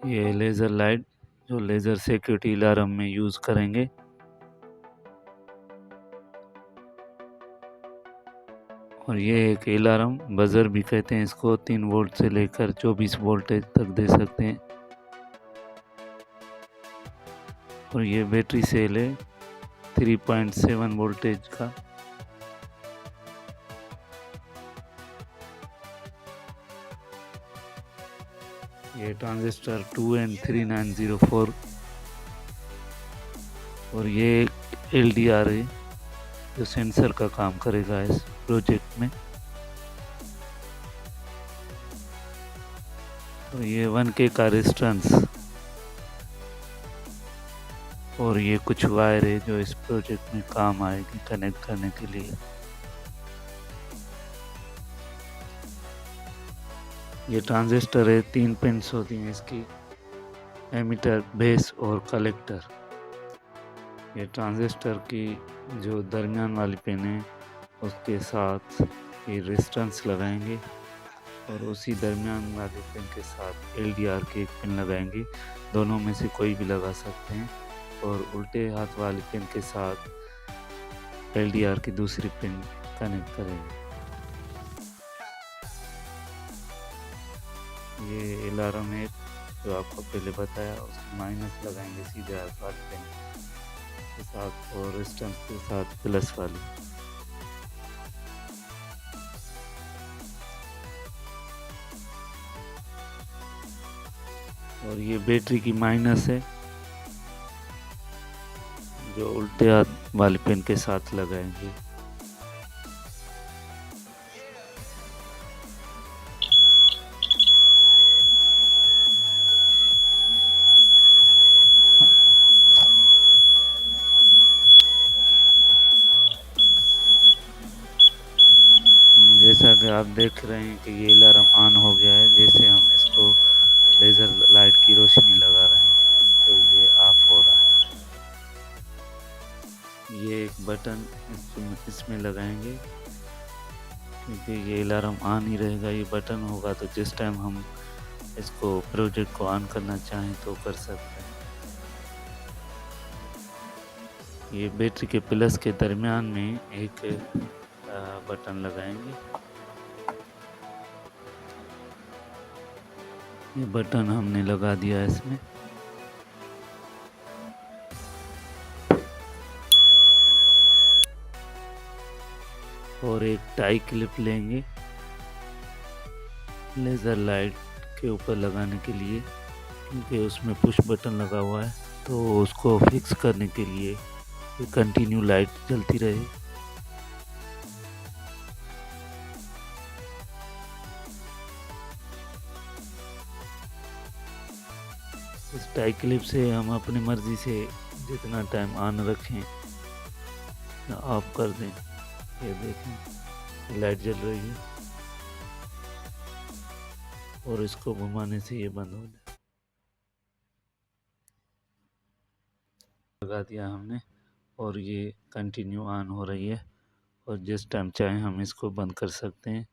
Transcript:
ये laser light जो laser security alarm में यूज़ करेंगे। और ये एक अलार्म बज़र भी कहते हैं इसको, 3 वोल्ट से लेकर 24 वोल्टेज तक दे सकते हैं। और ये बैटरी सेल है 3.7 वोल्टेज का। ये ट्रांजिस्टर 2N3904 और ये एक LDR है जो सेंसर का काम करेगा इस प्रोजेक्ट में। और ये 1K का रेजिस्टेंस और ये कुछ वायर है जो इस प्रोजेक्ट में काम आएगी कनेक्ट करने के लिए। ये ट्रांजिस्टर है, 3 पिन्स होती हैं इसकी, एमिटर, बेस और कलेक्टर। ये ट्रांजिस्टर की जो दरमियान वाली पिन है उसके साथ ये रेजिस्टेंस लगाएंगे और उसी दरमियान वाले पिन के साथ LDR की एक पिन लगाएंगे। दोनों में से कोई भी लगा सकते हैं। और उल्टे हाथ वाली पिन के साथ LDR की दूसरी पिन कनेक्ट करेंगे। ये अलार्म है जो आपको पहले बताया, उसको माइनस लगाएंगे सीधे हाथ वाले पिन के साथ और रेजिस्टेंस के साथ प्लस वाली। और ये बैटरी की माइनस है जो उल्टे हाथ वाले पिन के साथ लगाएंगे। जैसा कि आप देख रहे हैं कि ये अलार्म ऑन हो गया है। जैसे हम इसको लेज़र लाइट की रोशनी लगा रहे हैं तो ये ऑफ हो रहा है। ये एक बटन इसमें लगाएंगे क्योंकि ये अलार्म ऑन ही रहेगा। ये बटन होगा तो जिस टाइम हम इसको प्रोजेक्ट को ऑन करना चाहें तो कर सकते हैं। ये बैटरी के प्लस के दरमियान में एक बटन लगाएंगे। ये बटन हमने लगा दिया इसमें। और एक टाई क्लिप लेंगे लेज़र लाइट के ऊपर लगाने के लिए, क्योंकि उसमें पुश बटन लगा हुआ है तो उसको फिक्स करने के लिए कंटिन्यू लाइट जलती रहे। इस टाई क्लिप से हम अपनी मर्जी से जितना टाइम ऑन रखें या ऑफ कर दें। ये देखें लाइट जल रही है और इसको घुमाने से ये बंद हो जाए। लगा दिया हमने और ये कंटिन्यू ऑन हो रही है और जिस टाइम चाहे हम इसको बंद कर सकते हैं।